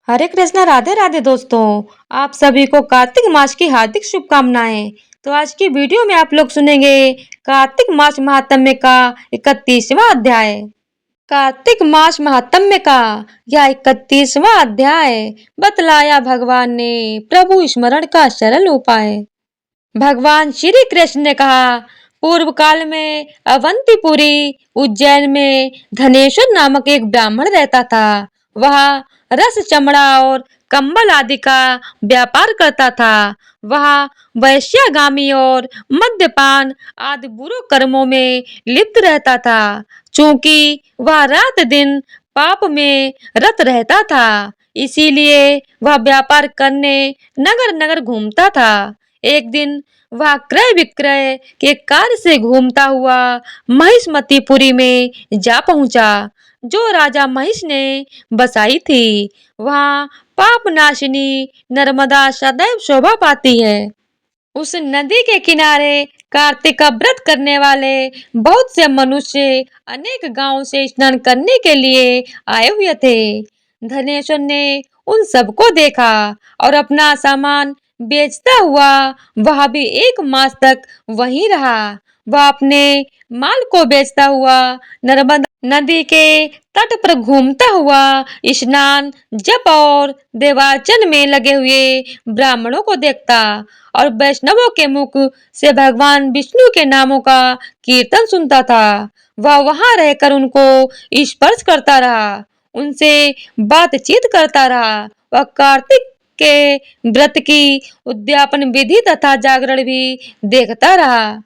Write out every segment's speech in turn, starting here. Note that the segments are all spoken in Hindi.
हरे कृष्णा, राधे राधे दोस्तों। आप सभी को कार्तिक मास की हार्दिक शुभकामनाएं। तो आज की वीडियो में आप लोग सुनेंगे कार्तिक मास महात्म्य का 31वां अध्याय। कार्तिक मास महात्म्य का यह 31वां अध्याय बतलाया भगवान ने प्रभु स्मरण का सरल उपाय। भगवान श्री कृष्ण ने कहा, पूर्व काल में अवंतीपुरी उज्जैन में धनेश्वर नामक एक ब्राह्मण रहता था। वह रस, चमड़ा और कंबल आदि का व्यापार करता था। वह वैश्यागामी और मद्यपान आदि बुरे कर्मों में लिप्त रहता था। चूंकि वह रात दिन पाप में रत रहता था, इसीलिए वह व्यापार करने नगर नगर घूमता था। एक दिन वह क्रय विक्रय के कार्य से घूमता हुआ महिष्मतीपुरी में जा पहुंचा, जो राजा महिष ने बसाई थी। वहाँ पाप नाशिनी नर्मदा सदैव शोभा पाती है। उस नदी के किनारे कार्तिक का व्रत करने वाले बहुत से मनुष्य अनेक गांवों से स्नान करने के लिए आए हुए थे। धनेश्वर ने उन सबको देखा और अपना सामान बेचता हुआ वह भी 1 मास तक वहीं रहा। वह अपने माल को बेचता हुआ नर्मदा नदी के तट पर घूमता हुआ स्नान, जप और देवार्चन में लगे हुए ब्राह्मणों को देखता और वैष्णवों के मुख से भगवान विष्णु के नामों का कीर्तन सुनता था। वह वहां रहकर उनको स्पर्श करता रहा, उनसे बातचीत करता रहा। वह कार्तिक के व्रत की उद्यापन विधि तथा जागरण भी देखता रहा।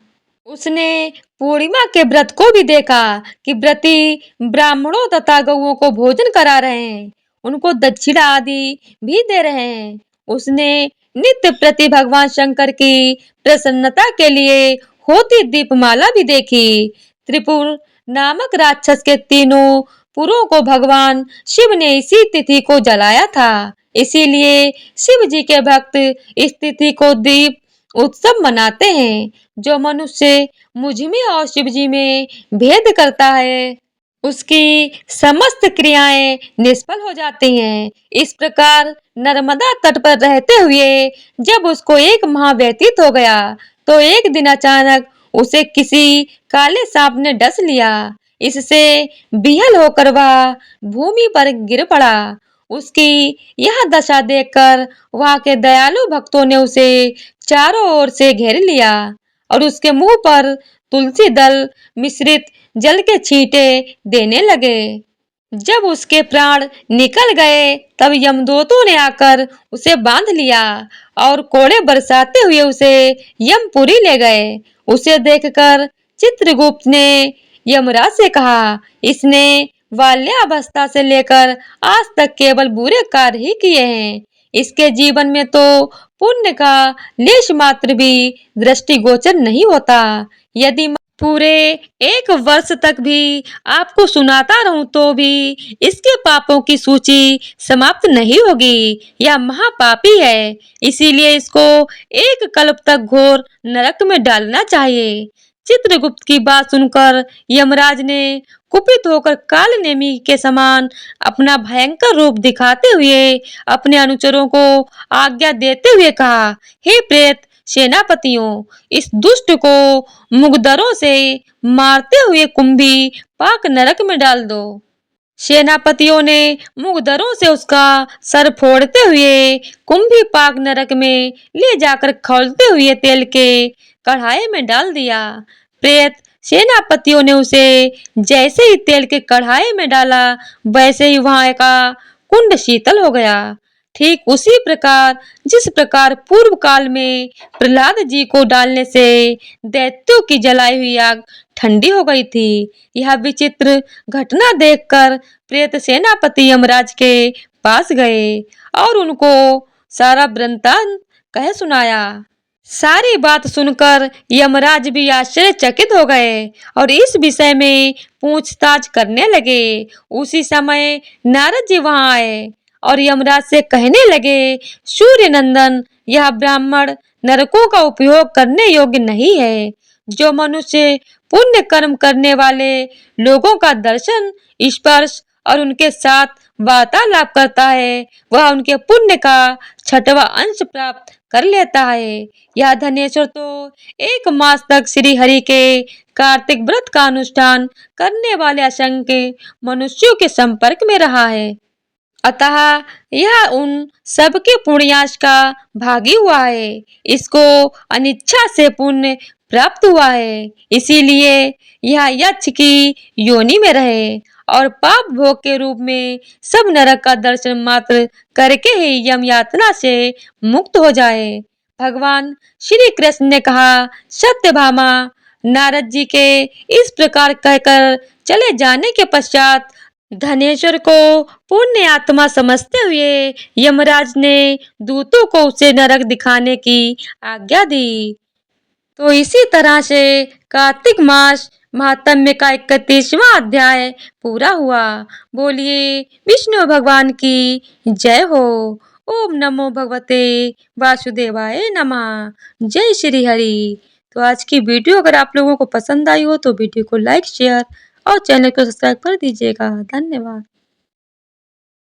उसने पूर्णिमा के व्रत को भी देखा कि व्रती ब्राह्मणों तथा गौओं को भोजन करा रहे हैं, उनको दक्षिणा आदि भी दे रहे हैं। उसने नित्य प्रति भगवान शंकर की प्रसन्नता के लिए होती दीपमाला भी देखी। त्रिपुर नामक राक्षस के तीनों पुरों को भगवान शिव ने इसी तिथि को जलाया था। इसीलिए शिव जी के भक्त इस तिथि को दीप उत्सव मनाते हैं। जो मनुष्य मुझ में और शिव जी में भेद करता है, उसकी समस्त क्रियाएं निष्फल हो जाती हैं। इस प्रकार नर्मदा तट पर रहते हुए जब उसको 1 माह व्यतीत हो गया, तो एक दिन अचानक उसे किसी काले सांप ने डस लिया। इससे विह्वल होकर वह भूमि पर गिर पड़ा। उसकी यह दशा देखकर वहां के दयालु भक्तों ने उसे चारों ओर से घेर लिया और उसके मुंह पर तुलसी दल मिश्रित जल के छींटे देने लगे। जब उसके प्राण निकल गए, तब यमदूतों ने आकर उसे बांध लिया और कोड़े बरसाते हुए उसे यमपुरी ले गए। उसे देखकर चित्रगुप्त ने यमराज से कहा, इसने बाल्यावस्था से लेकर आज तक केवल बुरे कार्य ही किए हैं। इसके जीवन में तो पुण्य का लेश मात्र भी दृष्टिगोचर नहीं होता। यदि पूरे 1 वर्ष तक भी आपको सुनाता रहूं तो भी इसके पापों की सूची समाप्त नहीं होगी। यह महापापी है, इसीलिए इसको 1 कल्प तक घोर नरक में डालना चाहिए। चित्रगुप्त की बात सुनकर यमराज ने कुपित होकर काल नेमी के समान अपना भयंकर रूप दिखाते हुए अपने अनुचरों को आज्ञा देते हुए कहा, हे प्रेत सेनापतियों, इस दुष्ट को मुगदरों से मारते हुए कुंभी पाक नरक में डाल दो। सेनापतियों ने मुगदरों से उसका सर फोड़ते हुए कुंभी पाक नरक में ले जाकर खौलते हुए तेल के कढ़ाई में डाल दिया। प्रेत सेनापतियों ने उसे जैसे ही तेल के कढ़ाई में डाला, वैसे ही वहां का कुंड शीतल हो गया। ठीक उसी प्रकार जिस प्रकार पूर्व काल में प्रहलाद जी को डालने से दैत्यों की जलाई हुई आग ठंडी हो गई थी। यह विचित्र घटना देखकर प्रेत सेनापति यमराज के पास गए और उनको सारा वृत्तांत कह सुनाया। सारी बात सुनकर यमराज भी आश्चर्यचकित हो गए और इस विषय में पूछताछ करने लगे। उसी समय नारद जी वहां आए और यमराज से कहने लगे, सूर्य नंदन, यह ब्राह्मण नरकों का उपयोग करने योग्य नहीं है। जो मनुष्य पुण्य कर्म करने वाले लोगों का दर्शन, स्पर्श और उनके साथ वार्तालाप करता है, वह उनके पुण्य का 6वां अंश प्राप्त कर लेता है। यह धनेश्वर तो 1 मास तक श्री हरि के कार्तिक व्रत का अनुष्ठान करने वाले असंख्य मनुष्यों के संपर्क में रहा है। अतः यह उन सबके पुण्याश का भागी हुआ है। इसको अनिच्छा से पुण्य प्राप्त हुआ है, इसीलिए यह यक्ष की योनि में रहे और पाप भोग के रूप में सब नरक का दर्शन मात्र करके ही यम यातना से मुक्त हो जाए। भगवान श्री कृष्ण ने कहा, सत्यभामा नारद जी के इस प्रकार कहकर चले जाने के पश्चात धनेश्वर को पुण्य आत्मा समझते हुए यमराज ने दूतों को उसे नरक दिखाने की आज्ञा दी। तो इसी तरह से कार्तिक मास महात्म्य का 31वां अध्याय पूरा हुआ। बोलिए विष्णु भगवान की जय हो। ओम नमो भगवते वासुदेवाय नमः। जय श्री हरि। तो आज की वीडियो अगर आप लोगों को पसंद आई हो तो वीडियो को लाइक शेयर और चैनल को सब्सक्राइब कर दीजिएगा। धन्यवाद।